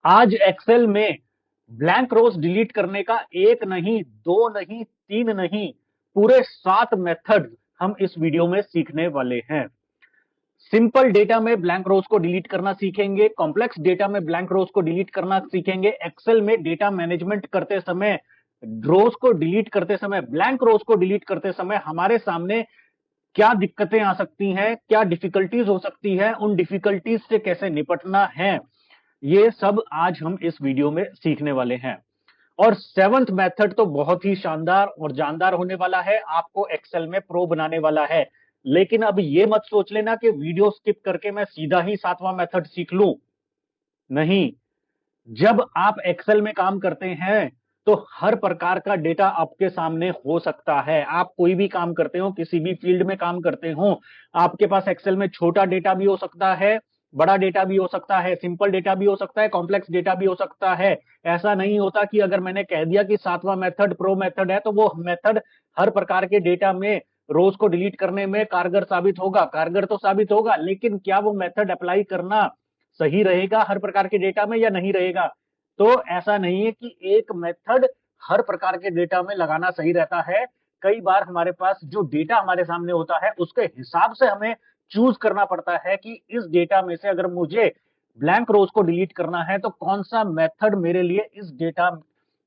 आज एक्सेल में ब्लैंक रोज डिलीट करने का एक नहीं, दो नहीं, तीन नहीं, पूरे 7 मेथड हम इस वीडियो में सीखने वाले हैं। सिंपल डेटा में ब्लैंक रोज को डिलीट करना सीखेंगे, कॉम्प्लेक्स डेटा में ब्लैंक रोज को डिलीट करना सीखेंगे, एक्सेल में डेटा मैनेजमेंट करते समय, रोज को डिलीट करते समय, ब्लैंक रोज को डिलीट करते समय हमारे सामने क्या दिक्कतें आ सकती हैं, क्या डिफिकल्टीज हो सकती है, उन डिफिकल्टीज से कैसे निपटना है, ये सब आज हम इस वीडियो में सीखने वाले हैं। और सेवंथ मेथड तो बहुत ही शानदार और जानदार होने वाला है, आपको एक्सेल में प्रो बनाने वाला है। लेकिन अब ये मत सोच लेना कि वीडियो स्किप करके मैं सीधा ही सातवां मेथड सीख लूं। नहीं, जब आप एक्सेल में काम करते हैं तो हर प्रकार का डेटा आपके सामने हो सकता है। आप कोई भी काम करते हो, किसी भी फील्ड में काम करते हो, आपके पास एक्सेल में छोटा डेटा भी हो सकता है, बड़ा डेटा भी हो सकता है, सिंपल डेटा भी हो सकता है, कॉम्प्लेक्स डेटा भी हो सकता है। ऐसा नहीं होता कि अगर मैंने कह दिया कि सातवां मेथड प्रो मेथड है तो वो मेथड हर प्रकार के डेटा में रोज को डिलीट करने में कारगर साबित होगा। कारगर तो साबित होगा, लेकिन क्या वो मेथड अप्लाई करना सही रहेगा हर प्रकार के डेटा में या नहीं रहेगा? तो ऐसा नहीं है कि एक मेथड हर प्रकार के डेटा में लगाना सही रहता है। कई बार हमारे पास जो डेटा हमारे सामने होता है उसके हिसाब से हमें चूज करना पड़ता है कि इस डेटा में से अगर मुझे ब्लैंक रोज को डिलीट करना है तो कौन सा मेथड मेरे लिए इस डेटा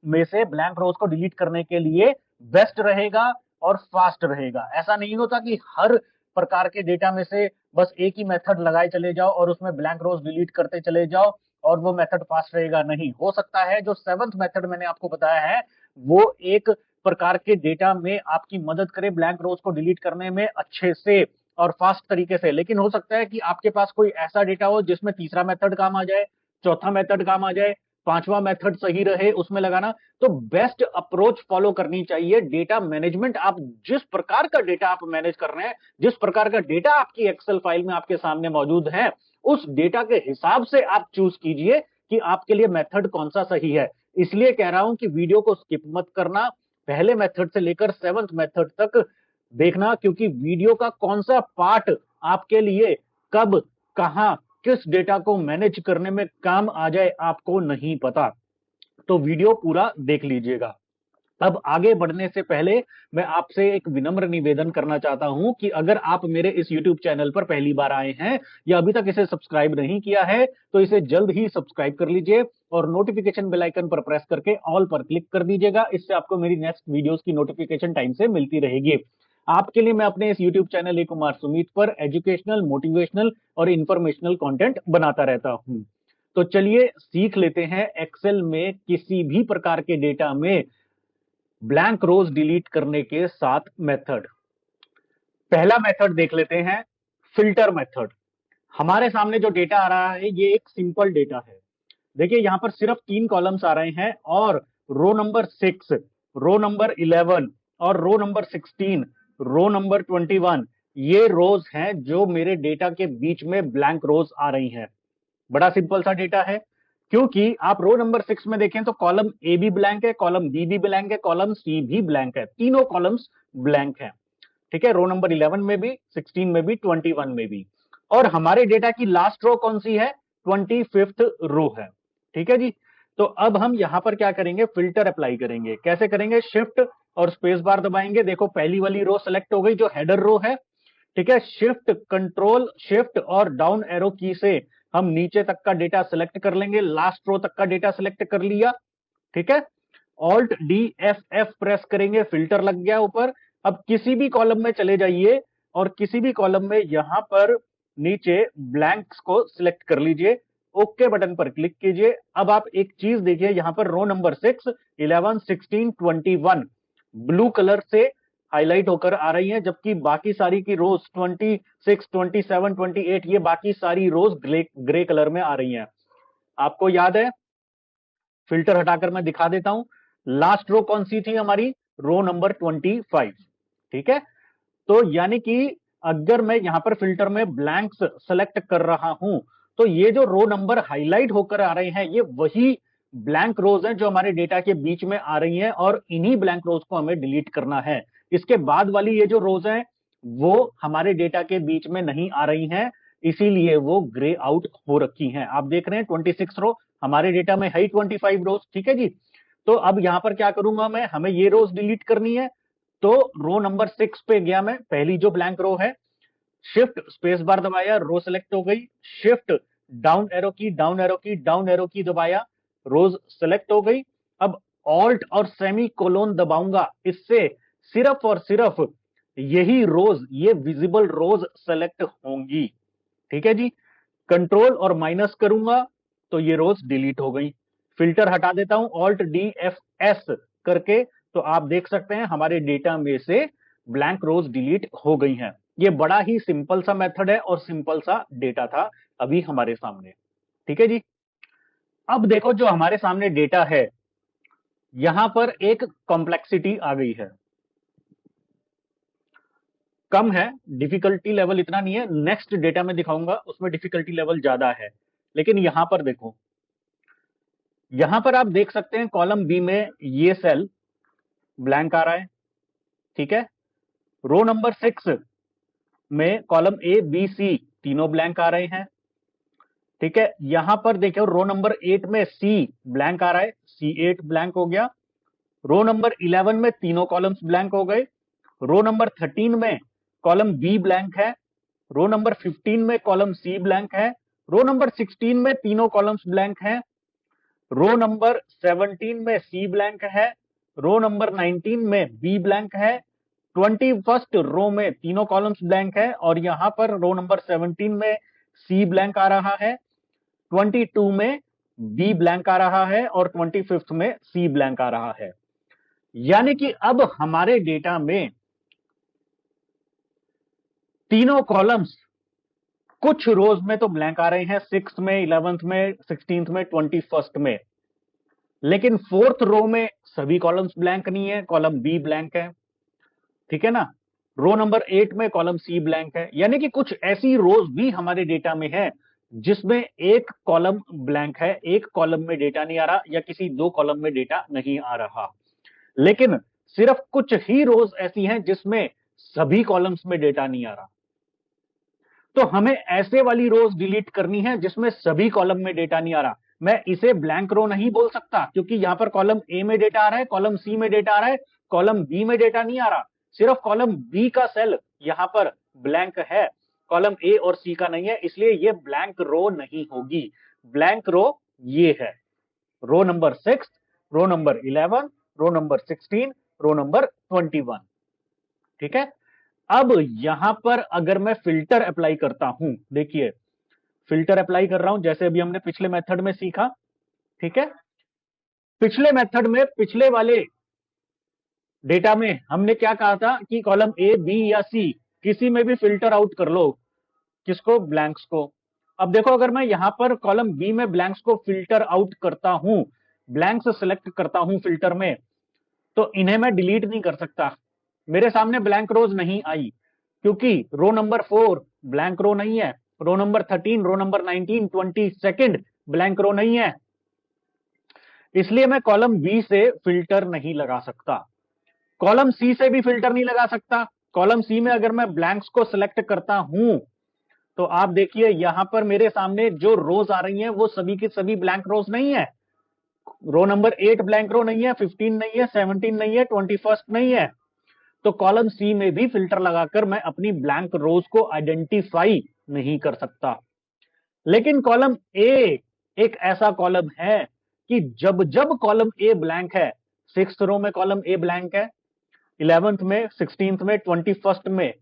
में से ब्लैंक रोज को डिलीट करने के लिए बेस्ट रहेगा और फास्ट रहेगा। ऐसा नहीं होता कि हर प्रकार के डेटा में से बस एक ही मेथड लगाए चले जाओ और उसमें ब्लैंक रोज डिलीट करते चले जाओ और वो मेथड फास्ट रहेगा। नहीं हो सकता है जो सेवंथ मेथड मैंने आपको बताया है वो एक प्रकार के डेटा में आपकी मदद करे ब्लैंक रोज को डिलीट करने में अच्छे से और फास्ट तरीके से। लेकिन हो सकता है कि आपके पास कोई ऐसा डेटा हो जिसमें तीसरा मेथड काम आ जाए, चौथा मेथड काम आ जाए, पांचवा मेथड सही रहे उसमें लगाना। तो बेस्ट अप्रोच फॉलो करनी चाहिए। डेटा मैनेजमेंट, आप जिस प्रकार का डेटा आप मैनेज कर रहे हैं, जिस प्रकार का डेटा आपकी एक्सेल फाइल में आपके सामने मौजूद है, उस डेटा के हिसाब से आप चूज कीजिए कि आपके लिए मेथड कौन सा सही है। इसलिए कह रहा हूं कि वीडियो को स्किप मत करना, पहले मेथड से लेकर सेवंथ मेथड तक देखना, क्योंकि वीडियो का कौन सा पार्ट आपके लिए कब, कहां, किस डेटा को मैनेज करने में काम आ जाए आपको नहीं पता। तो वीडियो पूरा देख लीजिएगा। अब आगे बढ़ने से पहले मैं आपसे एक विनम्र निवेदन करना चाहता हूं कि अगर आप मेरे इस YouTube चैनल पर पहली बार आए हैं या अभी तक इसे सब्सक्राइब नहीं किया है तो इसे जल्द ही सब्सक्राइब कर लीजिए और नोटिफिकेशन बेल आइकन पर प्रेस करके ऑल पर क्लिक कर दीजिएगा। इससे आपको मेरी नेक्स्ट वीडियोस की नोटिफिकेशन टाइम से मिलती रहेगी। आपके लिए मैं अपने इस YouTube चैनल ए कुमार सुमित पर एजुकेशनल, मोटिवेशनल और इंफॉर्मेशनल कंटेंट बनाता रहता हूं। तो चलिए सीख लेते हैं एक्सेल में किसी भी प्रकार के डेटा में ब्लैंक रोज डिलीट करने के 7 मेथड। पहला मेथड देख लेते हैं, फिल्टर मेथड। हमारे सामने जो डेटा आ रहा है ये एक सिंपल डेटा है। देखिए यहां पर सिर्फ 3 कॉलम्स आ रहे हैं और रो नंबर 6, रो नंबर 11 और रो नंबर 16, रो नंबर 21, ये रोज हैं जो मेरे डेटा के बीच में ब्लैंक रोज आ रही हैं। बड़ा सिंपल सा डेटा है। क्योंकि आप रो नंबर 6 में देखें तो कॉलम ए भी ब्लैंक है, कॉलम बी भी ब्लैंक है, कॉलम सी भी ब्लैंक है, तीनों कॉलम्स ब्लैंक हैं। ठीक है, रो नंबर 11 में भी, 16 में भी, 21 में भी। और हमारे डेटा की लास्ट रो कौन सी है? 25th रो है। ठीक है जी। तो अब हम यहां पर क्या करेंगे, फिल्टर अप्लाई करेंगे। कैसे करेंगे? शिफ्ट और स्पेस बार दबाएंगे। देखो पहली वाली रो सेलेक्ट हो गई जो हेडर रो है। ठीक है, शिफ्ट कंट्रोल शिफ्ट और डाउन एरो की से हम नीचे तक का डेटा सेलेक्ट कर लेंगे, लास्ट रो तक का डेटा सेलेक्ट कर लिया। ठीक है, alt D F F press करेंगे, फिल्टर लग गया ऊपर। अब किसी भी कॉलम में चले जाइए और किसी भी कॉलम में यहां पर नीचे ब्लैंक्स को सिलेक्ट कर लीजिए, ओके बटन पर क्लिक कीजिए। अब आप एक चीज देखिए, यहां पर रो नंबर 6, 11, 16, 21 ब्लू कलर से हाईलाइट होकर आ रही हैं, जबकि बाकी सारी की रोज 26, 27, 28 ये बाकी सारी रोज ग्रे कलर में आ रही हैं। आपको याद है? फिल्टर हटाकर मैं दिखा देता हूं। लास्ट रो कौन सी थी हमारी? Row number 25। ठीक है, तो यानी कि अगर मैं यहां पर फिल्टर में ब्लैंक्स सेलेक्ट कर रहा हूं तो ये जो रो नंबर हाईलाइट होकर आ रहे हैं ये वही ब्लैंक रोज हैं जो हमारे डेटा के बीच में आ रही हैं और इन्हीं ब्लैंक रोज को हमें डिलीट करना है। इसके बाद वाली ये जो रोज हैं वो हमारे डेटा के बीच में नहीं आ रही हैं, इसीलिए वो ग्रे आउट हो रखी हैं। आप देख रहे हैं 26 रो हमारे डेटा में है ही 25 रोज, ठीक है जी। तो अब यहां पर क्या करूंगा मैं, हमें ये रोज डिलीट करनी है, तो रो नंबर 6 पे गया मैं, पहली जो ब्लैंक रो है, शिफ्ट स्पेस बार दबाया, रो सेलेक्ट हो गई, शिफ्ट डाउन एरो की, डाउन एरो की, डाउन एरो की दबाया, रोज सेलेक्ट हो गई। अब ऑल्ट और सेमी कोलोन दबाऊंगा, इससे सिर्फ और सिर्फ यही रोज, ये विजिबल रोज सेलेक्ट होंगी, ठीक है जी। कंट्रोल और माइनस करूंगा तो ये रोज डिलीट हो गई। फिल्टर हटा देता हूं ऑल्ट डी एफ एस करके, तो आप देख सकते हैं हमारे डेटा में से ब्लैंक रोज डिलीट हो गई हैं। ये बड़ा ही सिंपल सा मेथड है और सिंपल सा डेटा था अभी हमारे सामने, ठीक है जी। अब देखो जो हमारे सामने डेटा है, यहां पर एक कॉम्प्लेक्सिटी आ गई है, कम है, डिफिकल्टी लेवल इतना नहीं है। नेक्स्ट डेटा में दिखाऊंगा उसमें डिफिकल्टी लेवल ज्यादा है, लेकिन यहां पर देखो, यहां पर आप देख सकते हैं कॉलम बी में ये सेल ब्लैंक आ रहा है, ठीक है। रो नंबर 6 में कॉलम ए बी सी तीनों ब्लैंक आ रहे हैं, ठीक है। यहां पर देखो रो नंबर 8 में सी ब्लैंक आ रहा है, C8 ब्लैंक हो गया। रो नंबर 11 में तीनों कॉलम्स ब्लैंक हो गए। रो नंबर 13 में कॉलम बी ब्लैंक है। रो नंबर 15 में कॉलम सी ब्लैंक है। रो नंबर 16 में तीनों कॉलम्स ब्लैंक हैं। रो नंबर 17 में सी ब्लैंक है। रो नंबर 19 में बी ब्लैंक है। 21st रो में तीनों कॉलम्स ब्लैंक है, और यहां पर रो नंबर 17 में सी ब्लैंक आ रहा है, 22 में बी ब्लैंक आ रहा है, और 25th में सी ब्लैंक आ रहा है। यानी कि अब हमारे डेटा में तीनों कॉलम्स कुछ रोज में तो ब्लैंक आ रहे हैं, 6th में, 11th में, 16th में, 21st में, लेकिन 4th रो में सभी कॉलम्स ब्लैंक नहीं है, कॉलम बी ब्लैंक है, ठीक है ना। रो नंबर 8 में कॉलम सी ब्लैंक है। यानी कि कुछ ऐसी रोज भी हमारे डेटा में है जिसमें एक कॉलम ब्लैंक है, एक कॉलम में डेटा नहीं आ रहा, या किसी दो कॉलम में डेटा नहीं आ रहा। लेकिन सिर्फ कुछ ही रोज ऐसी हैं जिसमें सभी कॉलम्स में डेटा नहीं आ रहा। तो हमें ऐसे वाली रोज डिलीट करनी है जिसमें सभी कॉलम में डेटा नहीं आ रहा। मैं इसे ब्लैंक रो नहीं बोल सकता, क्योंकि यहां पर कॉलम ए में डेटा आ रहा है, कॉलम सी में डेटा आ रहा है, कॉलम बी में डेटा नहीं आ रहा। सिर्फ कॉलम बी का सेल यहां पर ब्लैंक है, कॉलम ए और सी का नहीं है, इसलिए ये ब्लैंक रो नहीं होगी। ब्लैंक रो ये है, row number 6, row number 11, row number 16, row number 21, ठीक है। अब यहां पर अगर मैं फिल्टर अप्लाई करता हूं, देखिए फिल्टर अप्लाई कर रहा हूं जैसे अभी हमने पिछले मेथड में सीखा, ठीक है। पिछले मेथड में, पिछले वाले डेटा में हमने क्या कहा था कि कॉलम ए बी या सी किसी में भी फिल्टर आउट कर लो, किसको, ब्लैंक्स को। अब देखो अगर मैं यहां पर कॉलम बी में ब्लैंक्स को फिल्टर आउट करता हूं, ब्लैंक्स सेलेक्ट करता हूं फिल्टर में, तो इन्हें मैं डिलीट नहीं कर सकता। मेरे सामने ब्लैंक रोज नहीं आई, क्योंकि रो नंबर 4 ब्लैंक रो नहीं है, row number 13, row number 19, 22nd blank row नहीं है, इसलिए मैं कॉलम बी से फिल्टर नहीं लगा सकता। कॉलम सी से भी फिल्टर नहीं लगा सकता। कॉलम सी में अगर मैं ब्लैंक्स को सिलेक्ट करता हूं, तो आप देखिए यहां पर मेरे सामने जो रोज आ रही हैं वो सभी की सभी ब्लैंक रोज नहीं है। रो नंबर 8 ब्लैंक रो नहीं है, 15 नहीं है, 17 नहीं है, 21st नहीं है। तो कॉलम सी में भी फिल्टर लगाकर मैं अपनी ब्लैंक रोज को आइडेंटिफाई नहीं कर सकता। लेकिन कॉलम ए एक ऐसा कॉलम है कि जब जब कॉलम ए ब्लैंक है, 6th रो में कॉलम ए ब्लैंक है, 11th में, 16th में, 21st में,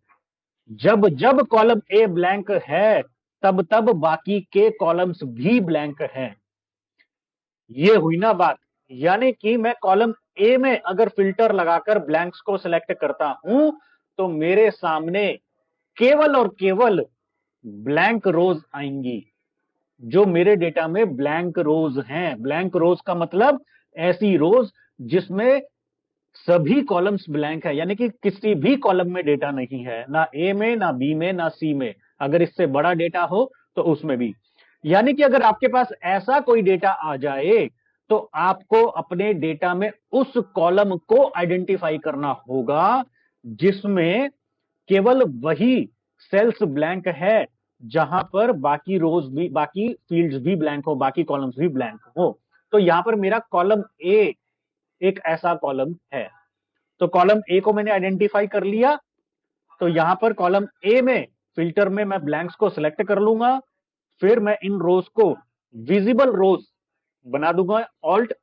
जब जब कॉलम ए ब्लैंक है तब तब बाकी के कॉलम्स भी ब्लैंक हैं। ये हुई ना बात। यानी कि मैं कॉलम ए में अगर फिल्टर लगाकर ब्लैंक्स को सिलेक्ट करता हूं, तो मेरे सामने केवल और केवल ब्लैंक रोज आएंगी, जो मेरे डेटा में ब्लैंक रोज हैं। ब्लैंक रोज का मतलब ऐसी रोज जिसमें सभी कॉलम्स ब्लैंक है, यानी कि किसी भी कॉलम में डेटा नहीं है, ना ए में, ना बी में, ना सी में। अगर इससे बड़ा डेटा हो तो उसमें भी। यानी कि अगर आपके पास ऐसा कोई डेटा आ जाए, तो आपको अपने डेटा में उस कॉलम को आइडेंटिफाई करना होगा जिसमें केवल वही सेल्स ब्लैंक है जहां पर बाकी रोज भी, बाकी फील्ड्स भी ब्लैंक हो, बाकी कॉलम्स भी ब्लैंक हो। तो यहां पर मेरा कॉलम ए एक ऐसा कॉलम है। तो कॉलम ए को मैंने आइडेंटिफाई कर लिया। तो यहां पर कॉलम ए में फिल्टर में मैं ब्लैंक्स को सिलेक्ट कर लूंगा। फिर मैं इन रोज को विजिबल रोज बना दूंगा, ऑल्ट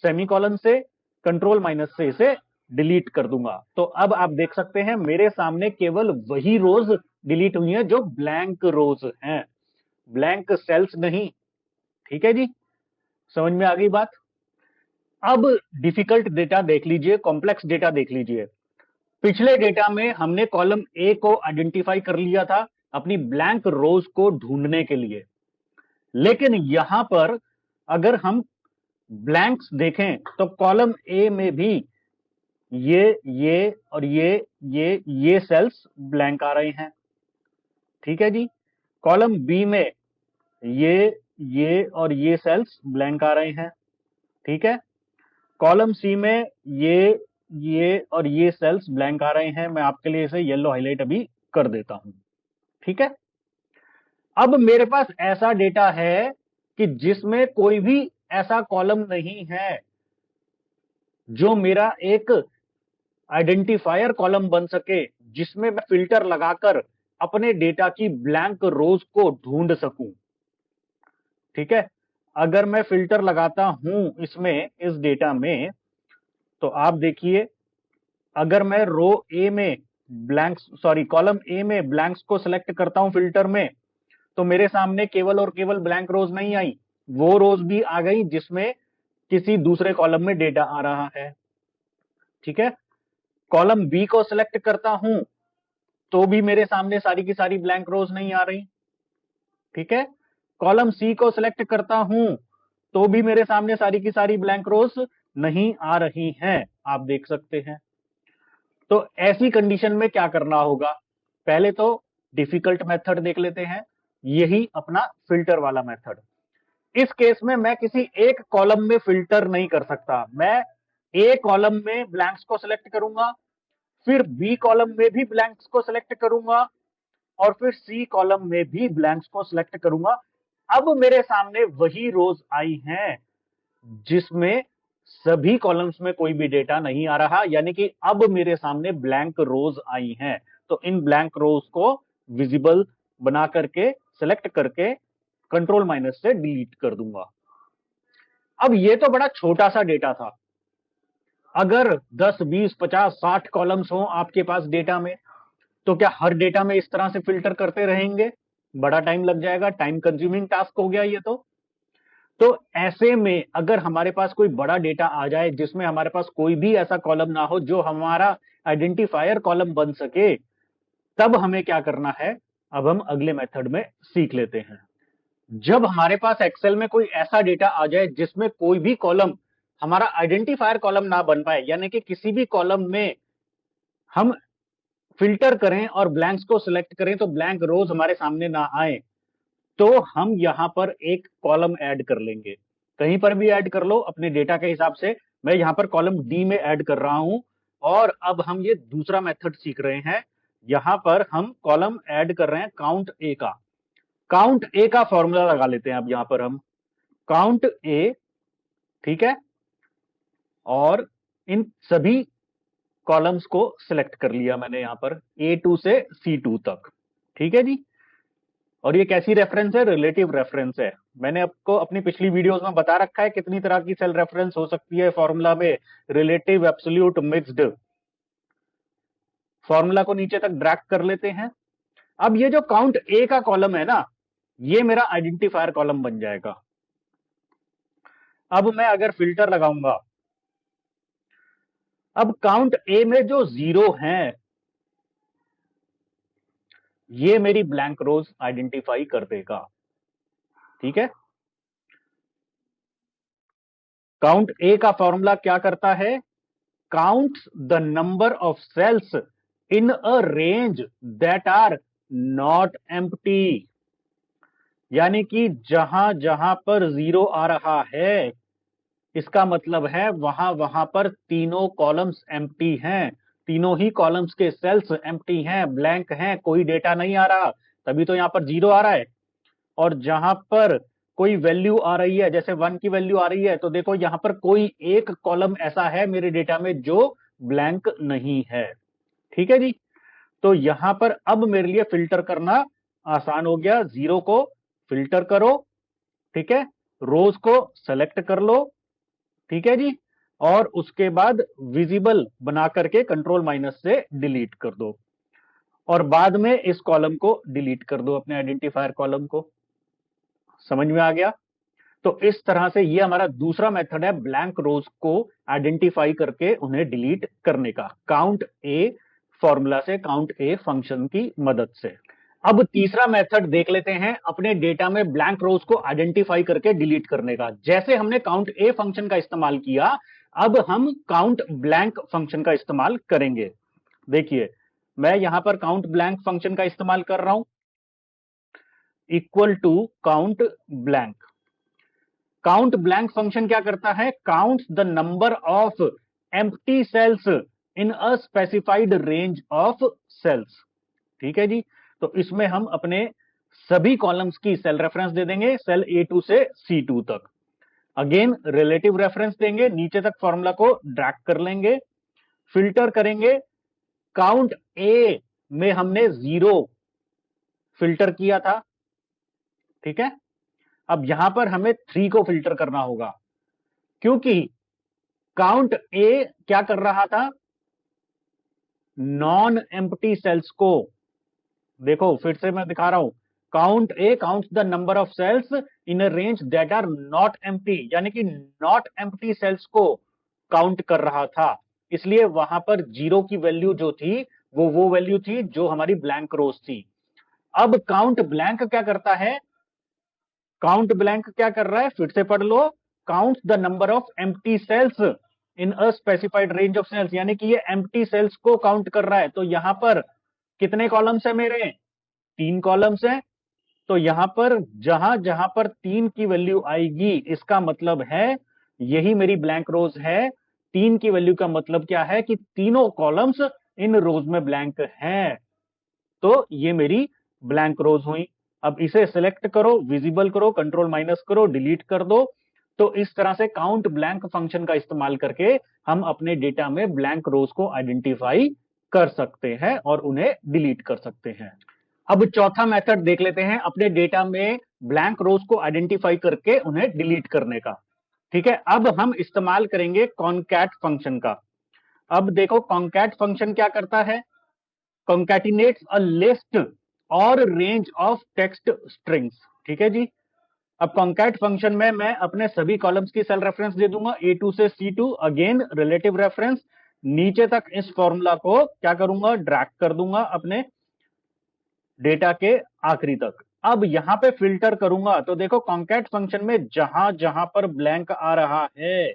सेमीकोलन से, कंट्रोल माइनस से इसे डिलीट कर दूंगा। तो अब आप देख सकते हैं मेरे सामने केवल वही रोज डिलीट हुई है जो ब्लैंक रोज हैं, ब्लैंक सेल्स नहीं। ठीक है जी, समझ में आ गई बात। अब डिफिकल्ट डेटा देख लीजिए, कॉम्प्लेक्स डेटा देख लीजिए। पिछले डेटा में हमने कॉलम ए को आइडेंटिफाई कर लिया था अपनी ब्लैंक रोज को ढूंढने के लिए, लेकिन यहां पर अगर हम ब्लैंक्स देखें तो कॉलम ए में भी ये और ये सेल्स ब्लैंक आ रहे हैं। ठीक है जी। कॉलम बी में ये और ये सेल्स ब्लैंक आ रहे हैं। ठीक है। कॉलम सी में ये और ये सेल्स ब्लैंक आ रहे हैं। मैं आपके लिए इसे येलो हाईलाइट अभी कर देता हूं। ठीक है। अब मेरे पास ऐसा डेटा है कि जिसमें कोई भी ऐसा कॉलम नहीं है जो मेरा एक आइडेंटिफायर कॉलम बन सके, जिसमें मैं फिल्टर लगाकर अपने डेटा की ब्लैंक रोज को ढूंढ सकूं। ठीक है। अगर मैं फिल्टर लगाता हूं इसमें, इस डेटा में, तो आप देखिए, अगर मैं रो ए में ब्लैंक्स, सॉरी कॉलम ए में ब्लैंक्स को सिलेक्ट करता हूं फिल्टर में, तो मेरे सामने केवल और केवल ब्लैंक रोज नहीं आई, वो रोज भी आ गई जिसमें किसी दूसरे कॉलम में डेटा आ रहा है। ठीक है। कॉलम बी को सिलेक्ट करता हूं तो भी मेरे सामने सारी की सारी ब्लैंक रोज नहीं आ रही। ठीक है। कॉलम सी को सिलेक्ट करता हूं तो भी मेरे सामने सारी की सारी ब्लैंक रोज नहीं आ रही हैं, आप देख सकते हैं। तो ऐसी कंडीशन में क्या करना होगा? पहले तो डिफिकल्ट मेथड देख लेते हैं, यही अपना फिल्टर वाला मेथड। इस केस में मैं किसी एक कॉलम में फिल्टर नहीं कर सकता। मैं ए कॉलम में ब्लैंक्स को सिलेक्ट करूंगा, फिर बी कॉलम में भी ब्लैंक्स को सिलेक्ट करूंगा, और फिर सी कॉलम में भी ब्लैंक्स को सिलेक्ट करूंगा। अब मेरे सामने वही रोज आई हैं जिसमें सभी कॉलम्स में कोई भी डेटा नहीं आ रहा, यानी कि अब मेरे सामने ब्लैंक रोज आई हैं। तो इन ब्लैंक रोज को विजिबल बना करके, सिलेक्ट करके, कंट्रोल माइनस से डिलीट कर दूंगा। अब ये तो बड़ा छोटा सा डेटा था। अगर 10, 20, 50, 60 कॉलम्स हो आपके पास डेटा में, तो क्या हर डेटा में इस तरह से फिल्टर करते रहेंगे? बड़ा टाइम लग जाएगा, टाइम कंज्यूमिंग टास्क हो गया ये तो ऐसे में अगर हमारे पास कोई बड़ा डेटा आ जाए जिसमें हमारे पास कोई भी ऐसा कॉलम ना हो जो हमारा आइडेंटिफायर कॉलम बन सके, तब हमें क्या करना है, अब हम अगले मेथड में सीख लेते हैं। जब हमारे पास एक्सेल में कोई ऐसा डेटा आ जाए जिसमें कोई भी कॉलम हमारा आइडेंटिफायर कॉलम ना बन पाए, यानी कि किसी भी कॉलम में हम फिल्टर करें और ब्लैंक्स को सिलेक्ट करें तो ब्लैंक रोज हमारे सामने ना आए, तो हम यहां पर एक कॉलम ऐड कर लेंगे। कहीं पर भी ऐड कर लो अपने डेटा के हिसाब से। मैं यहां पर कॉलम डी में ऐड कर रहा हूं, और अब हम ये दूसरा मेथड सीख रहे हैं। यहां पर हम कॉलम ऐड कर रहे हैं काउंट ए का। काउंट ए का फॉर्मूला लगा लेते हैं अब यहां पर हम, काउंट ए। ठीक है। और इन सभी कॉलम्स को सिलेक्ट कर लिया मैंने यहां पर, A2 से C2 तक। ठीक है जी। और ये कैसी रेफरेंस है? रिलेटिव रेफरेंस है। मैंने आपको अपनी पिछली वीडियोस में बता रखा है कितनी तरह की सेल रेफरेंस हो सकती है फॉर्मूला में, रिलेटिव, एब्सोल्यूट, मिक्स्ड। फॉर्मूला को नीचे तक ड्रैग कर लेते हैं। अब ये जो काउंट ए का कॉलम है ना, ये मेरा आइडेंटिफायर कॉलम बन जाएगा। अब मैं अगर फिल्टर लगाऊंगा, अब काउंट ए में जो 0 हैं, ये मेरी ब्लैंक रोज आइडेंटिफाई कर देगा। ठीक है। काउंट ए का फॉर्मूला क्या करता है? Counts the number of cells in a range that are not empty. यानी कि जहां जहां पर 0 आ रहा है, इसका मतलब है वहां वहां पर तीनों कॉलम्स एम्प्टी हैं, तीनों ही कॉलम्स के सेल्स एम्प्टी हैं, ब्लैंक हैं, कोई डेटा नहीं आ रहा। तभी तो यहाँ पर 0 आ रहा है। और जहां पर कोई वैल्यू आ रही है, जैसे 1 की वैल्यू आ रही है, तो देखो यहां पर कोई एक कॉलम ऐसा है मेरे डेटा में जो ब्लैंक नहीं है। ठीक है जी। तो यहां पर अब मेरे लिए फिल्टर करना आसान हो गया। 0 को फिल्टर करो, ठीक है, रोज को सेलेक्ट कर लो, ठीक है जी, और उसके बाद विजिबल बना करके कंट्रोल माइनस से डिलीट कर दो, और बाद में इस कॉलम को डिलीट कर दो, अपने आइडेंटिफायर कॉलम को। समझ में आ गया? तो इस तरह से ये हमारा दूसरा मेथड है ब्लैंक रोज को आइडेंटिफाई करके उन्हें डिलीट करने का, काउंट ए फॉर्मूला से, काउंट ए फंक्शन की मदद से। अब तीसरा मेथड देख लेते हैं अपने डेटा में ब्लैंक रोज को आइडेंटिफाई करके डिलीट करने का। जैसे हमने काउंट ए फंक्शन का इस्तेमाल किया, अब हम काउंट ब्लैंक फंक्शन का इस्तेमाल करेंगे। देखिए, मैं यहां पर काउंट ब्लैंक फंक्शन का इस्तेमाल कर रहा हूं, equal to count blank. Count blank function क्या करता है? Counts the number of empty cells in a specified range of cells. ठीक है जी। तो इसमें हम अपने सभी कॉलम्स की सेल रेफरेंस दे देंगे, सेल A2 से C2 तक। अगेन रिलेटिव रेफरेंस देंगे, नीचे तक फॉर्मूला को ड्रैग कर लेंगे, फिल्टर करेंगे। काउंट ए में हमने 0 फिल्टर किया था, ठीक है। अब यहां पर हमें 3 को फिल्टर करना होगा, क्योंकि काउंट ए क्या कर रहा था? नॉन एम्प्टी सेल्स को, देखो फिर से मैं दिखा रहा हूं, count A counts the number of cells in a range that are not empty, यानी कि नॉट एम्प्टी सेल्स को काउंट कर रहा था। इसलिए वहां पर 0 की वैल्यू जो थी वो वैल्यू थी जो हमारी ब्लैंक रोज थी। अब काउंट ब्लैंक क्या करता है? काउंट ब्लैंक क्या कर रहा है? फिर से पढ़ लो, counts the number of empty cells in a specified range of cells, यानी कि ये एम्प्टी सेल्स को काउंट कर रहा है। तो यहां पर कितने कॉलम्स है मेरे? 3 कॉलम्स है। तो यहां पर जहां जहां पर 3 की वैल्यू आएगी, इसका मतलब है यही मेरी ब्लैंक रोज है। 3 की वैल्यू का मतलब क्या है? कि तीनों कॉलम्स इन रोज में ब्लैंक हैं। तो ये मेरी ब्लैंक रोज हुई। अब इसे सिलेक्ट करो, विजिबल करो, कंट्रोल माइनस करो, डिलीट कर दो। तो इस तरह से काउंट ब्लैंक फंक्शन का इस्तेमाल करके हम अपने डेटा में ब्लैंक रोज को आइडेंटिफाई कर सकते हैं और उन्हें डिलीट कर सकते हैं। अब चौथा मेथड देख लेते हैं अपने डेटा में ब्लैंक रोज को आइडेंटिफाई करके उन्हें डिलीट करने का। ठीक है, अब हम इस्तेमाल करेंगे कॉनकैट फंक्शन का। अब देखो कॉनकैट फंक्शन क्या करता है? concatenates a list और रेंज ऑफ टेक्स्ट स्ट्रिंग्स। ठीक है जी। अब कॉन्कैट फंक्शन में मैं अपने सभी कॉलम्स की सेल रेफरेंस दे दूंगा, A2 से C2, अगेन रिलेटिव रेफरेंस, नीचे तक इस फॉर्मूला को क्या करूंगा? ड्रैग कर दूंगा अपने डेटा के आखिरी तक। अब यहां पे फिल्टर करूंगा, तो देखो कॉन्कैट फंक्शन में जहां जहां पर ब्लैंक आ रहा है,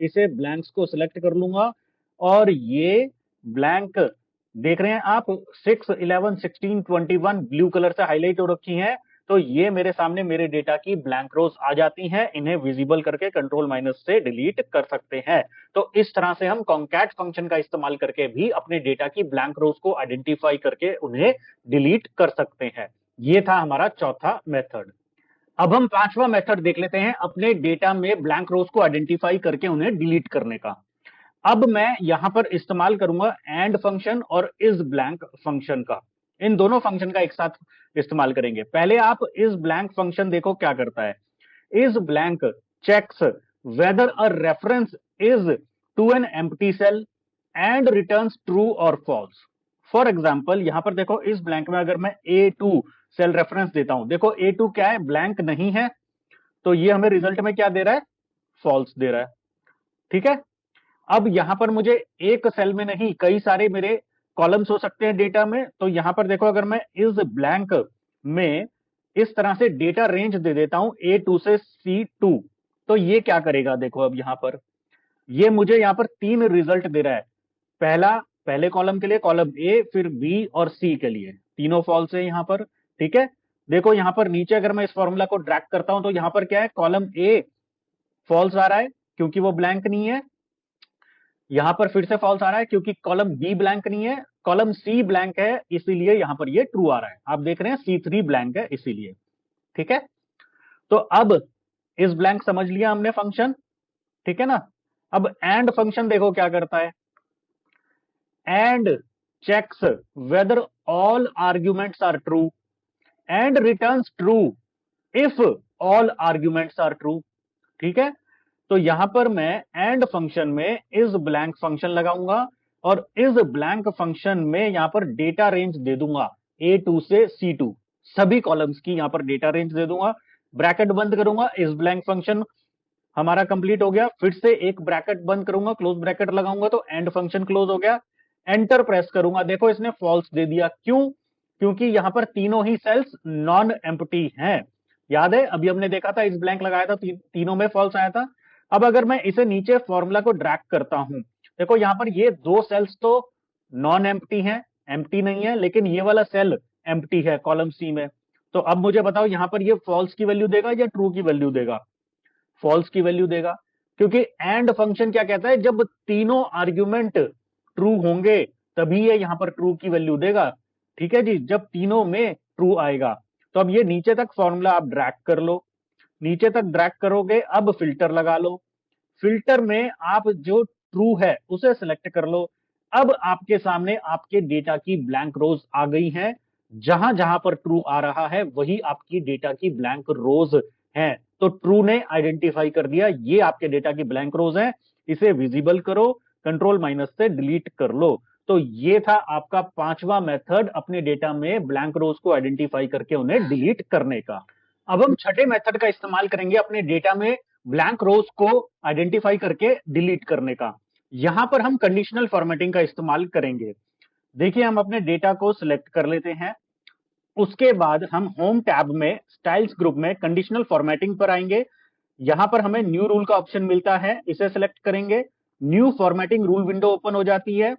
इसे ब्लैंक्स को सिलेक्ट कर लूंगा, और ये ब्लैंक देख रहे हैं आप, 6, 11, 16, 21 ब्लू कलर से हाईलाइट हो रखी हैं। तो ये मेरे सामने मेरे डेटा की ब्लैंक रोज आ जाती हैं। इन्हें विजिबल करके कंट्रोल माइनस से डिलीट कर सकते हैं। तो इस तरह से हम कॉन्कैट फंक्शन का इस्तेमाल करके भी अपने डेटा की ब्लैंक रोज को आइडेंटिफाई करके उन्हें डिलीट कर सकते हैं। ये था हमारा चौथा मेथड। अब हम पांचवा मेथड देख लेते हैं अपने डेटा में ब्लैंक रोज को आइडेंटिफाई करके उन्हें डिलीट करने का। अब मैं यहां पर इस्तेमाल करूंगा एंड फंक्शन और इज ब्लैंक फंक्शन का। इन दोनों फंक्शन का एक साथ इस्तेमाल करेंगे। पहले आप इज ब्लैंक फंक्शन देखो क्या करता है। Is blank checks whether a reference is to an empty cell and returns true और फॉल्स। फॉर एग्जाम्पल यहां पर देखो, इस ब्लैंक में अगर मैं A2 सेल रेफरेंस देता हूं, देखो A2 क्या है? ब्लैंक नहीं है। तो ये हमें रिजल्ट में क्या दे रहा है? फॉल्स दे रहा है। ठीक है। अब यहां पर मुझे एक सेल में नहीं, कई सारे मेरे कॉलम्स हो सकते हैं डेटा में। तो यहां पर देखो, अगर मैं इस ब्लैंक में इस तरह से डेटा रेंज दे देता हूं A2 से C2, तो ये क्या करेगा? देखो अब यहां पर ये मुझे यहां पर 3 रिजल्ट दे रहा है। पहला, पहले कॉलम के लिए कॉलम A, फिर B और C के लिए तीनों फॉल्स है यहां पर। ठीक है। देखो यहां पर नीचे अगर मैं इस फॉर्मूला को ड्रैग करता हूं, तो यहां पर क्या है? कॉलम A फॉल्स आ रहा है क्योंकि वो ब्लैंक नहीं है। यहां पर फिर से फॉल्स आ रहा है क्योंकि कॉलम बी ब्लैंक नहीं है। कॉलम सी ब्लैंक है, इसीलिए यहां पर ये ट्रू आ रहा है। आप देख रहे हैं C3 ब्लैंक है इसीलिए। ठीक है, तो अब इस ब्लैंक समझ लिया हमने फंक्शन, ठीक है ना। अब एंड फंक्शन देखो क्या करता है, and checks whether all arguments are true and returns true if all arguments are true. ठीक है, तो यहां पर मैं एंड फंक्शन में इस ब्लैंक फंक्शन लगाऊंगा और इस ब्लैंक फंक्शन में यहां पर डेटा रेंज दे दूंगा A2 से C2, सभी कॉलम्स की यहां पर डेटा रेंज दे दूंगा। ब्रैकेट बंद करूंगा, इस ब्लैंक फंक्शन हमारा कंप्लीट हो गया। फिर से एक ब्रैकेट बंद करूंगा, क्लोज ब्रैकेट लगाऊंगा तो एंड फंक्शन क्लोज हो गया। एंटर प्रेस करूंगा, देखो इसने फॉल्स दे दिया। क्यों? क्योंकि यहां पर तीनों ही सेल्स नॉन एम्प्टी हैं। याद है अभी हमने देखा था, इस ब्लैंक लगाया था, तीनों में फॉल्स आया था। अब अगर मैं इसे नीचे फॉर्मूला को ड्रैग करता हूं, देखो यहां पर ये दो सेल्स तो नॉन एम्प्टी हैं, एम्प्टी नहीं है, लेकिन ये वाला सेल एम्प्टी है कॉलम सी में। तो अब मुझे बताओ यहां पर ये फॉल्स की वैल्यू देगा या ट्रू की वैल्यू देगा? फॉल्स की वैल्यू देगा, क्योंकि एंड फंक्शन क्या कहता है, जब तीनों आर्ग्यूमेंट ट्रू होंगे तभी ये यहां पर ट्रू की वैल्यू देगा। ठीक है जी, जब तीनों में ट्रू आएगा। तो अब ये नीचे तक फॉर्मूला आप ड्रैग कर लो, नीचे तक ड्रैग करोगे, अब फिल्टर लगा लो। फिल्टर में आप जो ट्रू है उसे सिलेक्ट कर लो। अब आपके सामने आपके डेटा की ब्लैंक रोज आ गई हैं। जहां जहां पर ट्रू आ रहा है वही आपकी डेटा की ब्लैंक रोज है। तो ट्रू ने आइडेंटिफाई कर दिया ये आपके डेटा की ब्लैंक रोज है, इसे विजिबल करो, कंट्रोल माइनस से डिलीट कर लो। तो ये था आपका पांचवा मेथड अपने डेटा में ब्लैंक रोज को आइडेंटिफाई करके उन्हें डिलीट करने का। अब हम छठे मेथड का इस्तेमाल करेंगे अपने डेटा में ब्लैंक रोज को आइडेंटिफाई करके डिलीट करने का। यहां पर हम कंडीशनल फॉर्मेटिंग का इस्तेमाल करेंगे। देखिए हम अपने डेटा को सिलेक्ट कर लेते हैं, उसके बाद हम होम टैब में स्टाइल्स ग्रुप में कंडीशनल फॉर्मेटिंग पर आएंगे। यहां पर हमें न्यू रूल का ऑप्शन मिलता है, इसे सिलेक्ट करेंगे, new formatting rule window open हो जाती है।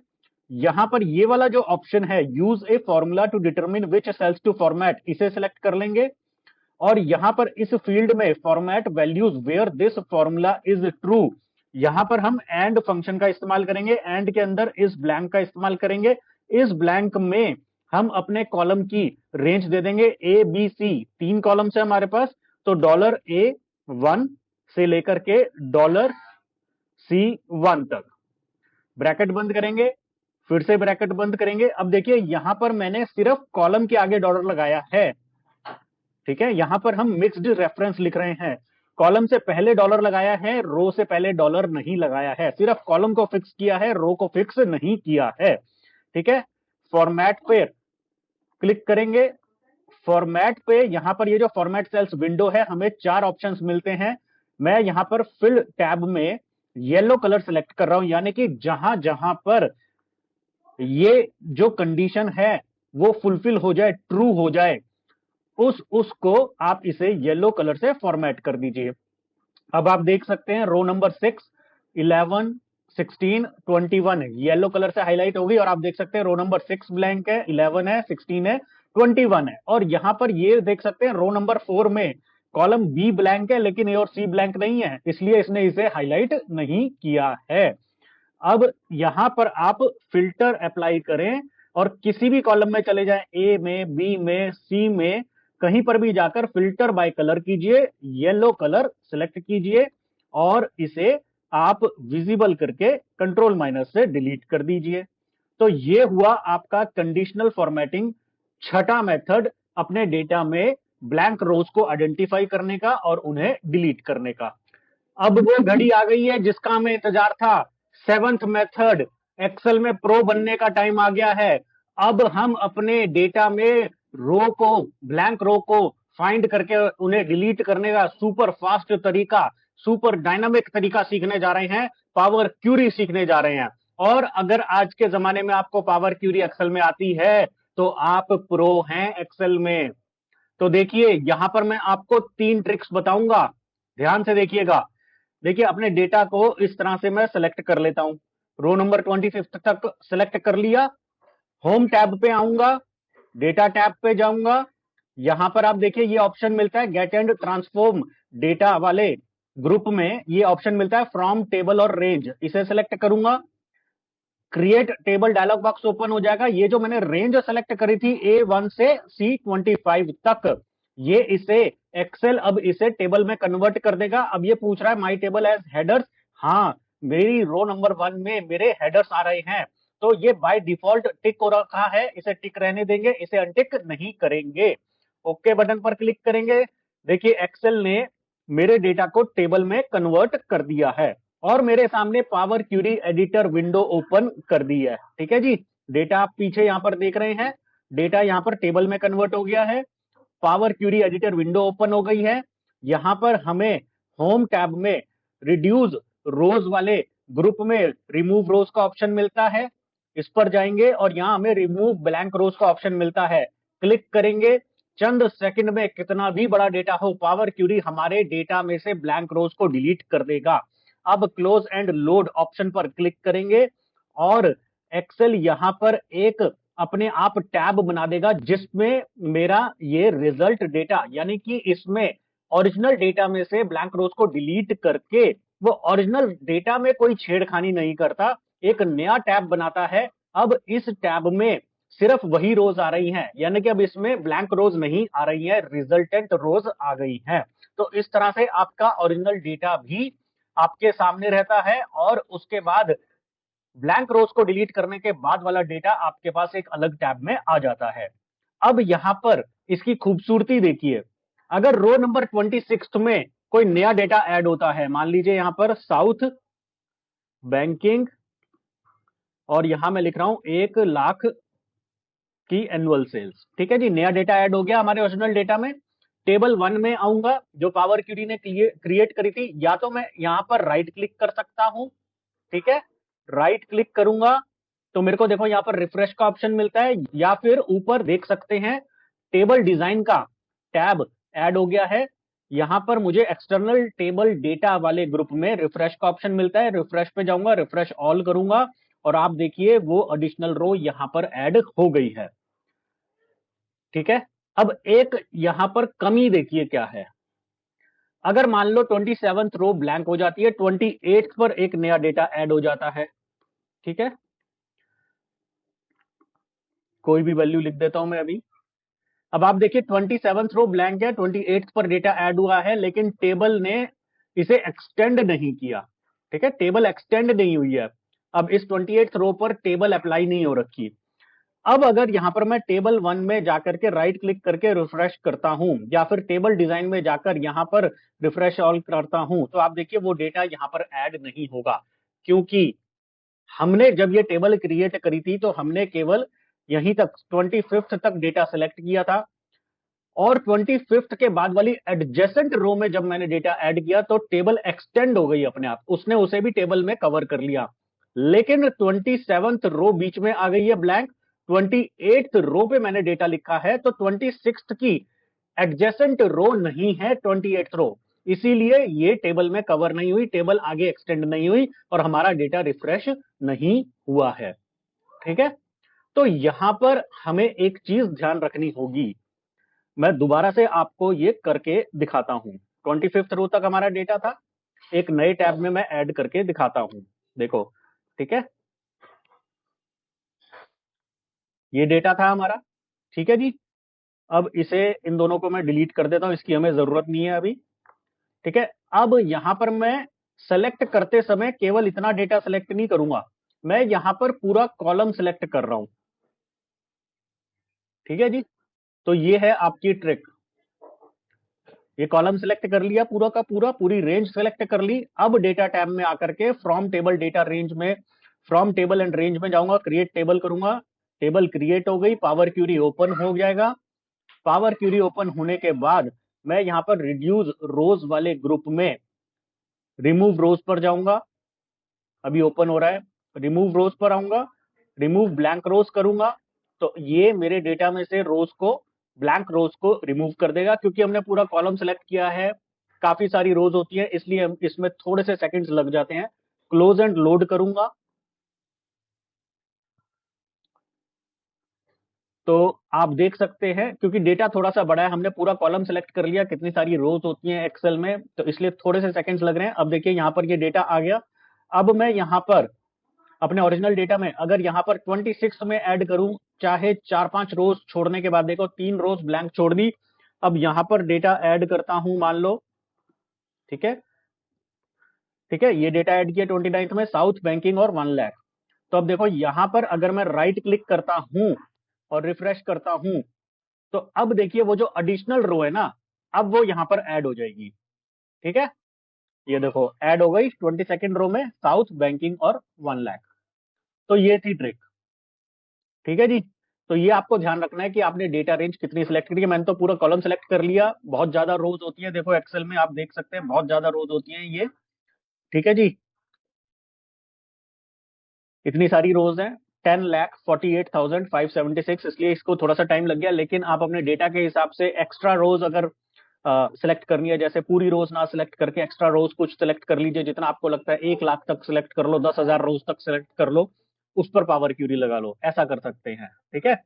यहां पर ये वाला जो ऑप्शन है, use a formula to determine which cells to format, इसे सिलेक्ट कर लेंगे। और यहां पर इस फील्ड में format values where this formula is true, यहां पर हम एंड फंक्शन का इस्तेमाल करेंगे। एंड के अंदर इस ब्लैंक का इस्तेमाल करेंगे। इस ब्लैंक में हम अपने कॉलम की रेंज दे देंगे, ए बी सी, तीन कॉलम है हमारे पास, तो $A1 से लेकर के $C1 तक। ब्रैकेट बंद करेंगे, फिर से ब्रैकेट बंद करेंगे। अब देखिए यहां पर मैंने सिर्फ कॉलम के आगे डॉलर लगाया है। ठीक है, यहां पर हम मिक्स्ड रेफरेंस लिख रहे हैं, कॉलम से पहले डॉलर लगाया है, रो से पहले डॉलर नहीं लगाया है, सिर्फ कॉलम को फिक्स किया है, रो को फिक्स नहीं किया है। ठीक है, फॉर्मेट पे क्लिक करेंगे। फॉर्मेट पे यहां पर ये जो फॉर्मेट सेल्स विंडो है, हमें चार ऑप्शंस मिलते हैं। मैं यहां पर फिल टैब में येलो कलर सेलेक्ट कर रहा हूं, यानी कि जहां जहां पर ये जो कंडीशन है वो फुलफिल हो जाए, ट्रू हो जाए, उसको आप इसे येलो कलर से फॉर्मेट कर दीजिए। अब आप देख सकते हैं रो नंबर 6, 11, 16, 21 येलो कलर से हाईलाइट होगी, और आप देख सकते हैं रो नंबर 6 ब्लैंक है, 11 है, 16 है, 21 है। और यहां पर ये देख सकते हैं रो नंबर 4 में कॉलम बी ब्लैंक है, लेकिन ए और सी ब्लैंक नहीं है, इसलिए इसने इसे हाईलाइट नहीं किया है। अब यहां पर आप फिल्टर अप्लाई करें और किसी भी कॉलम में चले जाएं, ए में, बी में, सी में, कहीं पर भी जाकर फिल्टर बाय कलर कीजिए, येलो कलर सेलेक्ट कीजिए और इसे आप विजिबल करके कंट्रोल माइनस से डिलीट कर दीजिए। तो ये हुआ आपका कंडीशनल फॉर्मेटिंग, छठा मेथड अपने डेटा में ब्लैंक रोज को आइडेंटिफाई करने का और उन्हें डिलीट करने का। अब वो घड़ी आ गई है जिसका हमें इंतजार था, सेवंथ मेथड, एक्सेल में प्रो बनने का टाइम आ गया है। अब हम अपने डेटा में रो को, ब्लैंक रो को फाइंड करके उन्हें डिलीट करने का सुपर फास्ट तरीका, सुपर डायनामिक तरीका सीखने जा रहे हैं, पावर क्यूरी सीखने जा रहे हैं। और अगर आज के जमाने में आपको पावर क्यूरी एक्सेल में आती है तो आप प्रो हैं एक्सेल में। तो देखिए यहां पर मैं आपको तीन ट्रिक्स बताऊंगा, ध्यान से देखिएगा। देखिए अपने डेटा को इस तरह से मैं सेलेक्ट कर लेता हूं, रो नंबर 25 तक सेलेक्ट कर लिया, होम टैब पे आऊंगा, डेटा टैब पे जाऊंगा। यहां पर आप देखिए ये ऑप्शन मिलता है गेट एंड ट्रांसफॉर्म डेटा वाले ग्रुप में, ये ऑप्शन मिलता है फ्रॉम टेबल और रेंज, इसे सेलेक्ट करूंगा। Create table dialog box open हो जाएगा। ये जो मैंने रेंज सेलेक्ट करी थी A1 से C25 तक, ये इसे एक्सेल अब इसे टेबल में कन्वर्ट कर देगा। अब ये पूछ रहा है माई टेबल एज हेडर्स। हाँ, मेरी रो नंबर 1 में मेरे हेडर्स आ रहे हैं, तो ये बाय डिफॉल्ट टिक हो रखा है, इसे टिक रहने देंगे, इसे अनटिक नहीं करेंगे। ओके बटन पर क्लिक करेंगे। देखिए एक्सेल ने मेरे डेटा को टेबल में कन्वर्ट कर दिया है और मेरे सामने power query editor window open कर दी है। ठीक है जी, डेटा आप पीछे यहां पर देख रहे हैं, डेटा यहां पर टेबल में कन्वर्ट हो गया है, power query editor window open हो गई है। यहां पर हमें होम टैब में रिड्यूस रोज वाले ग्रुप में रिमूव रोज का ऑप्शन मिलता है, इस पर जाएंगे और यहां हमें रिमूव ब्लैंक रोज का ऑप्शन मिलता है, क्लिक करेंगे। चंद सेकंड में कितना भी बड़ा डेटा हो, पावर क्यूरी हमारे डेटा में से ब्लैंक रोज को डिलीट कर देगा। अब क्लोज एंड लोड ऑप्शन पर क्लिक करेंगे और एक्सेल यहां पर एक अपने आप टैब बना देगा जिसमें मेरा ये रिजल्ट डेटा, यानी कि इसमें ओरिजिनल डेटा में से ब्लैंक रोज को डिलीट करके वो ओरिजिनल डेटा में कोई छेड़खानी नहीं करता, एक नया टैब बनाता है। अब इस टैब में सिर्फ वही रोज आ रही हैं, यानी कि अब इसमें ब्लैंक रोज नहीं आ रही है, रिजल्टेंट रोज आ गई है। तो इस तरह से आपका ओरिजिनल डेटा भी आपके सामने रहता है और उसके बाद ब्लैंक रोज को डिलीट करने के बाद वाला डेटा आपके पास एक अलग टैब में आ जाता है। अब यहां पर इसकी खूबसूरती देखिए, अगर रो नंबर 26 में कोई नया डेटा ऐड होता है, मान लीजिए यहां पर साउथ बैंकिंग और यहां मैं लिख रहा हूं 1 लाख की एनुअल सेल्स। ठीक है जी, नया डेटा ऐड हो गया हमारे ओरिजिनल डेटा में। टेबल 1 में आऊंगा जो पावर क्यूरी ने क्रिएट करी थी, या तो मैं यहां पर राइट क्लिक कर सकता हूं। ठीक है, राइट क्लिक करूंगा तो मेरे को देखो यहां पर रिफ्रेश का ऑप्शन मिलता है, या फिर ऊपर देख सकते हैं टेबल डिजाइन का टैब ऐड हो गया है। यहां पर मुझे एक्सटर्नल टेबल डेटा वाले ग्रुप में रिफ्रेश का ऑप्शन मिलता है, रिफ्रेश पे जाऊंगा, रिफ्रेश ऑल करूंगा और आप देखिए वो एडिशनल रो यहां पर ऐड हो गई है। ठीक है, अब एक यहां पर कमी देखिए क्या है, अगर मान लो 27th रो ब्लैंक हो जाती है, 28th पर एक नया डेटा ऐड हो जाता है। ठीक है, कोई भी वैल्यू लिख देता हूं मैं अभी। अब आप देखिए 27th रो ब्लैंक है, 28th पर डेटा ऐड हुआ है, लेकिन टेबल ने इसे एक्सटेंड नहीं किया। ठीक है, टेबल एक्सटेंड नहीं हुई है, अब इस 28th रो पर टेबल अप्लाई नहीं हो रखी। अब अगर यहां पर मैं टेबल 1 में जाकर के राइट क्लिक करके रिफ्रेश करता हूं, या फिर टेबल डिजाइन में जाकर यहां पर रिफ्रेश ऑल करता हूं, तो आप देखिए वो डेटा यहां पर ऐड नहीं होगा, क्योंकि हमने जब ये टेबल क्रिएट करी थी तो हमने केवल यहीं तक 25th तक डेटा सेलेक्ट किया था, और 25th के बाद वाली एडजेसेंट रो में जब मैंने डेटा ऐड किया तो टेबल एक्सटेंड हो गई अपने आप, उसने उसे भी टेबल में कवर कर लिया। लेकिन 27th रो बीच में आ गई है ब्लैंक, 28th रो पे मैंने डेटा लिखा है, तो 26th की एडजेसेंट रो नहीं है 28th रो, इसीलिए ये टेबल में कवर नहीं हुई, टेबल आगे एक्सटेंड नहीं हुई और हमारा डेटा रिफ्रेश नहीं हुआ है। ठीक है, तो यहां पर हमें एक चीज ध्यान रखनी होगी, मैं दोबारा से आपको ये करके दिखाता हूं। 25th रो तक हमारा डेटा था, एक नए टैब में मैं ऐड करके दिखाता हूं, देखो। ठीक है, ये डेटा था हमारा। ठीक है जी, अब इसे इन दोनों को मैं डिलीट कर देता हूं, इसकी हमें जरूरत नहीं है अभी। ठीक है, अब यहां पर मैं सेलेक्ट करते समय केवल इतना डेटा सेलेक्ट नहीं करूंगा, मैं यहां पर पूरा कॉलम सेलेक्ट कर रहा हूं। ठीक है जी, तो ये है आपकी ट्रिक, ये कॉलम सेलेक्ट कर लिया पूरा का पूरा, पूरी रेंज सेलेक्ट कर ली। अब डेटा टैब में आकर के फ्रॉम टेबल डेटा रेंज में, फ्रॉम टेबल एंड रेंज में जाऊंगा, क्रिएट टेबल करूंगा, टेबल क्रिएट हो गई, पावर क्यूरी ओपन हो जाएगा। पावर क्यूरी ओपन होने के बाद मैं यहां पर रिड्यूस रोज वाले ग्रुप में रिमूव रोज पर जाऊंगा, अभी ओपन हो रहा है, रिमूव रोज पर आऊंगा, रिमूव ब्लैंक रोज करूंगा, तो ये मेरे डेटा में से रोज को, ब्लैंक रोज को रिमूव कर देगा, क्योंकि हमने पूरा कॉलम सेलेक्ट किया है, काफी सारी रोज होती है, इसलिए इसमें थोड़े से सेकंड्स लग जाते हैं। क्लोज एंड लोड करूंगा तो आप देख सकते हैं, क्योंकि डेटा थोड़ा सा बड़ा है, हमने पूरा कॉलम सेलेक्ट कर लिया, कितनी सारी रोज होती हैं एक्सेल में, तो इसलिए थोड़े से सेकंड्स लग रहे हैं। अब देखिए यहां पर ये डेटा आ गया। अब मैं यहां पर अपने ओरिजिनल डेटा में अगर यहां पर 26 में ऐड करूं, चाहे 4-5 रोज छोड़ने के बाद, देखो 3 रोज ब्लैंक छोड़ दी। अब यहां पर डेटा ऐड करता हूं, मान लो, ठीक है, ठीक है, ये डेटा ऐड किया 29 में, साउथ बैंकिंग और 1 लाख। तो अब देखो यहां पर अगर मैं राइट क्लिक करता हूं और रिफ्रेश करता हूं, तो अब देखिए वो जो एडिशनल रो है ना, अब वो यहां पर ऐड हो जाएगी। ठीक है, ये देखो ऐड हो गई 22nd रो में साउथ बैंकिंग और 1 लाख। तो ये थी ट्रिक। ठीक है जी। तो ये आपको ध्यान रखना है कि आपने डेटा रेंज कितनी सिलेक्ट की है। मैंने तो पूरा कॉलम सेलेक्ट कर लिया, बहुत ज्यादा रोज होती है, देखो एक्सेल में आप देख सकते हैं बहुत ज्यादा रोज होती है ये। ठीक है जी, इतनी सारी रोज हैं, 10,48,576, इसलिए इसको थोड़ा सा टाइम लग गया। लेकिन आप अपने डेटा के हिसाब से एक्स्ट्रा रोज अगर सिलेक्ट करनी है, जैसे पूरी रोज ना सिलेक्ट करके एक्स्ट्रा रोज कुछ सिलेक्ट कर लीजिए, जितना आपको लगता है, 1 लाख तक सिलेक्ट कर लो, 10,000 रोज तक सिलेक्ट कर लो, उस पर पावर क्यूरी लगा लो, ऐसा कर सकते हैं। ठीक है,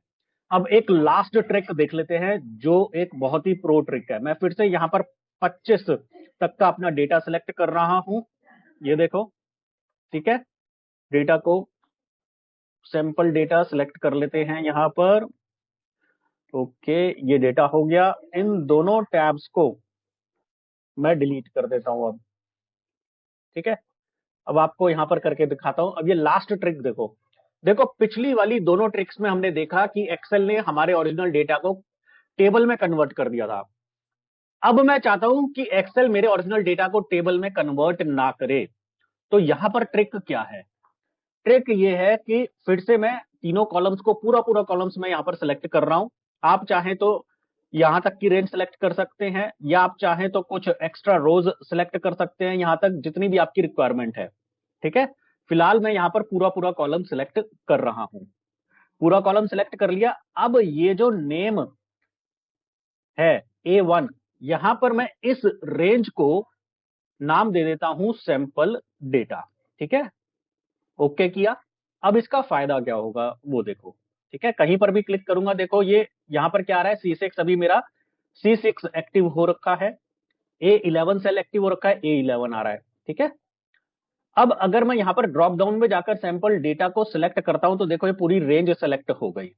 अब एक लास्ट ट्रिक देख लेते हैं, जो एक बहुत ही प्रो ट्रिक है। मैं फिर से यहां पर 25 तक का अपना डेटा सिलेक्ट कर रहा हूं, ये देखो। ठीक है, डेटा को, सैंपल डेटा सिलेक्ट कर लेते हैं यहां पर। ओके, ये डेटा हो गया। इन दोनों टैब्स को मैं डिलीट कर देता हूं अब। ठीक है, अब आपको यहां पर करके दिखाता हूं। अब ये लास्ट ट्रिक देखो। देखो पिछली वाली दोनों ट्रिक्स में हमने देखा कि एक्सेल ने हमारे ओरिजिनल डेटा को टेबल में कन्वर्ट कर दिया था। अब मैं चाहता हूं कि एक्सेल मेरे ओरिजिनल डेटा को टेबल में कन्वर्ट ना करे। तो यहां पर ट्रिक क्या है? ट्रिक ये है कि फिर से मैं तीनों कॉलम्स को, पूरा पूरा कॉलम्स में यहां पर सिलेक्ट कर रहा हूं। आप चाहें तो यहां तक की रेंज सिलेक्ट कर सकते हैं, या आप चाहें तो कुछ एक्स्ट्रा रोज सिलेक्ट कर सकते हैं, यहां तक जितनी भी आपकी रिक्वायरमेंट है। ठीक है, फिलहाल मैं यहां पर पूरा पूरा कॉलम सिलेक्ट कर रहा हूं। पूरा कॉलम सिलेक्ट कर लिया। अब ये जो नेम है A1, यहां पर मैं इस रेंज को नाम दे देता हूं सैंपल डेटा। ठीक है, ओके किया। अब इसका फायदा क्या होगा वो देखो। ठीक है, कहीं पर भी क्लिक करूंगा, देखो ये यहां पर क्या आ रहा है, C6 अभी मेरा C6 एक्टिव हो रखा है, A11 सेल एक्टिव हो रखा है, A11 आ रहा है। ठीक है, अब अगर मैं यहां पर ड्रॉप डाउन में जाकर सैंपल डेटा को सिलेक्ट करता हूं, तो देखो ये पूरी रेंज सेलेक्ट हो गई।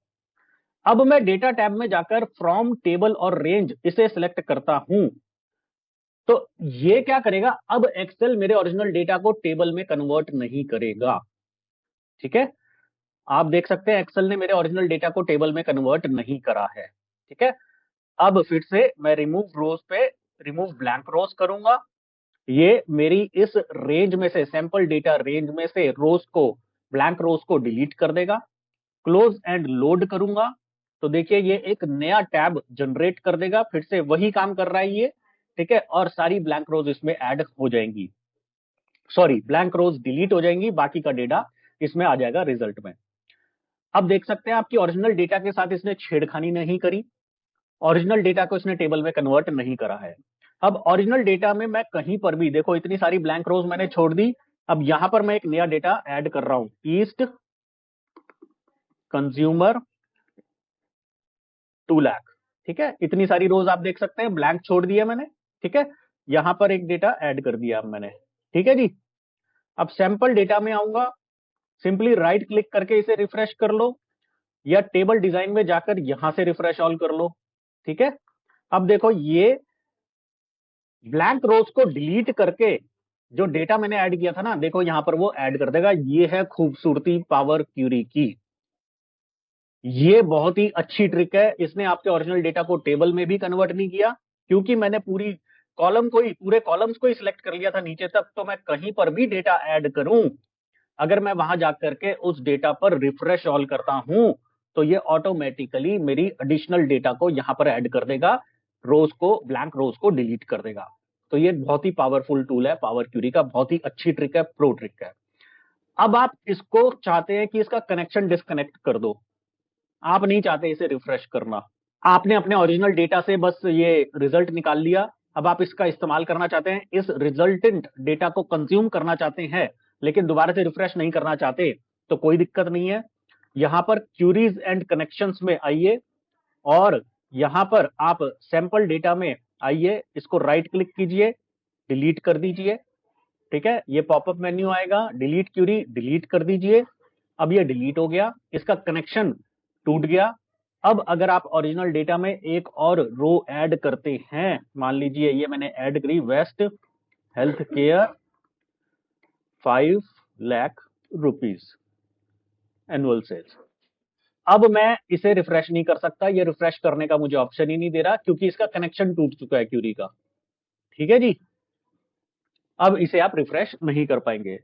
अब मैं डेटा टैब में जाकर फ्रॉम टेबल और रेंज इसे सिलेक्ट करता हूं, तो ये क्या करेगा, अब एक्सेल मेरे ओरिजिनल डेटा को टेबल में कन्वर्ट नहीं करेगा। ठीक है, आप देख सकते हैं एक्सेल ने मेरे ओरिजिनल डेटा को टेबल में कन्वर्ट नहीं करा है। ठीक है, अब फिर से मैं रिमूव रोज पे रिमूव ब्लैंक रोज करूंगा। ये मेरी इस रेंज में से, सैंपल डेटा रेंज में से रोज को, ब्लैंक रोज को डिलीट कर देगा। क्लोज एंड लोड करूंगा, तो देखिए ये एक नया टैब जनरेट कर देगा, फिर से वही काम कर रहा है ये। ठीक है, और सारी ब्लैंक रोज इसमें ऐड हो जाएंगी, सॉरी ब्लैंक रोज डिलीट हो जाएंगी, बाकी का डेटा इसमें आ जाएगा रिजल्ट में। अब देख सकते हैं आपकी ओरिजिनल डेटा के साथ इसने छेड़खानी नहीं करी, ओरिजिनल डेटा को इसने टेबल में कन्वर्ट नहीं करा है। अब ओरिजिनल डेटा में मैं कहीं पर भी, देखो इतनी सारी ब्लैंक रोज मैंने छोड़ दी। अब यहां पर मैं एक नया डेटा ऐड कर रहा हूं, ईस्ट कंज्यूमर 2 लाख। ठीक है, इतनी सारी रोज आप देख सकते हैं ब्लैंक छोड़ दिया मैंने। ठीक है, यहां पर एक डेटा ऐड कर दिया अब मैंने। ठीक है जी, अब सैंपल डेटा में आऊंगा, सिंपली राइट क्लिक करके इसे रिफ्रेश कर लो, या टेबल डिजाइन में जाकर यहां से रिफ्रेश ऑल कर लो। ठीक है, अब देखो ये ब्लैंक रोज को डिलीट करके जो डेटा मैंने ऐड किया था ना, देखो यहां पर वो ऐड कर देगा। ये है खूबसूरती पावर क्यूरी की। ये बहुत ही अच्छी ट्रिक है, इसने आपके ओरिजिनल डेटा को टेबल में भी कन्वर्ट नहीं किया, क्योंकि मैंने पूरी कॉलम को ही, पूरे कॉलम्स को ही सिलेक्ट कर लिया था नीचे तक। तो मैं कहीं पर भी डेटा ऐड करूं, अगर मैं वहां जाकर के उस डेटा पर रिफ्रेश ऑल करता हूं, तो ये ऑटोमेटिकली मेरी एडिशनल डेटा को यहां पर ऐड कर देगा, रोज को, ब्लैंक रोज को डिलीट कर देगा। तो ये बहुत ही पावरफुल टूल है, पावर क्यूरी का बहुत ही अच्छी ट्रिक है, प्रो ट्रिक है। अब आप इसको चाहते हैं कि इसका कनेक्शन डिस्कनेक्ट कर दो, आप नहीं चाहते इसे रिफ्रेश करना, आपने अपने ओरिजिनल डेटा से बस ये रिजल्ट निकाल लिया। अब आप इसका इस्तेमाल करना चाहते हैं, इस रिजल्टेंट डेटा को कंज्यूम करना चाहते हैं, लेकिन दोबारा से रिफ्रेश नहीं करना चाहते, तो कोई दिक्कत नहीं है। यहां पर क्यूरीज एंड कनेक्शंस में आइए, और यहां पर आप सैंपल डेटा में आइए, इसको राइट क्लिक कीजिए, डिलीट कर दीजिए। ठीक है, ये पॉपअप मेन्यू आएगा, डिलीट क्यूरी, डिलीट कर दीजिए। अब ये डिलीट हो गया, इसका कनेक्शन टूट गया। अब अगर आप ओरिजिनल डेटा में एक और रो ऐड करते हैं, मान लीजिए ये मैंने ऐड करी, west health care 5 lakh rupees annual sales. अब मैं इसे रिफ्रेश नहीं कर सकता, ये रिफ्रेश करने का मुझे ऑप्शन ही नहीं दे रहा क्योंकि इसका कनेक्शन टूट चुका है क्यूरी का। ठीक है जी, अब इसे आप रिफ्रेश नहीं कर पाएंगे।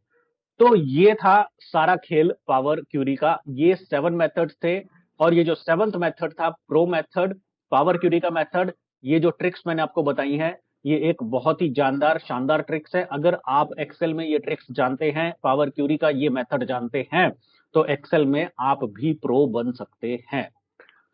तो ये था सारा खेल पावर क्यूरी का। ये 7 मेथड्स थे और ये जो 7th मेथड था प्रो मेथड, पावर क्यूरी का मेथड, ये जो ट्रिक्स मैंने आपको बताई हैं, ये एक बहुत ही जानदार शानदार ट्रिक्स है। अगर आप एक्सेल में ये ट्रिक्स जानते हैं, पावर क्यूरी का ये मेथड जानते हैं, तो एक्सेल में आप भी प्रो बन सकते हैं।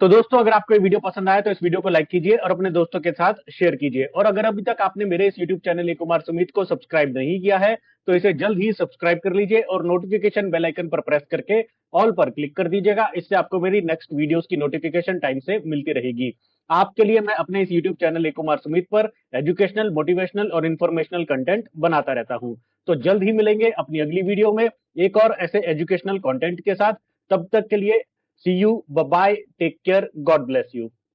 तो दोस्तों, अगर आपको ये वीडियो पसंद आया तो इस वीडियो को लाइक कीजिए और अपने दोस्तों के साथ शेयर कीजिए। और अगर अभी तक आपने मेरे इस यूट्यूब चैनल ए कुमार सुमित को सब्सक्राइब नहीं किया है तो इसे जल्द ही सब्सक्राइब कर लीजिए और नोटिफिकेशन बेल आइकन पर प्रेस करके ऑल पर क्लिक कर दीजिएगा। इससे आपको मेरी नेक्स्ट वीडियोस की नोटिफिकेशन टाइम से मिलती रहेगी। आपके लिए मैं अपने इस यूट्यूब चैनल ए कुमार सुमित पर एजुकेशनल, मोटिवेशनल और इन्फॉर्मेशनल कंटेंट बनाता रहता हूं। तो जल्द ही मिलेंगे अपनी अगली वीडियो में एक और ऐसे एजुकेशनल कंटेंट के साथ। तब तक के लिए see you, bye bye, take care, God bless you.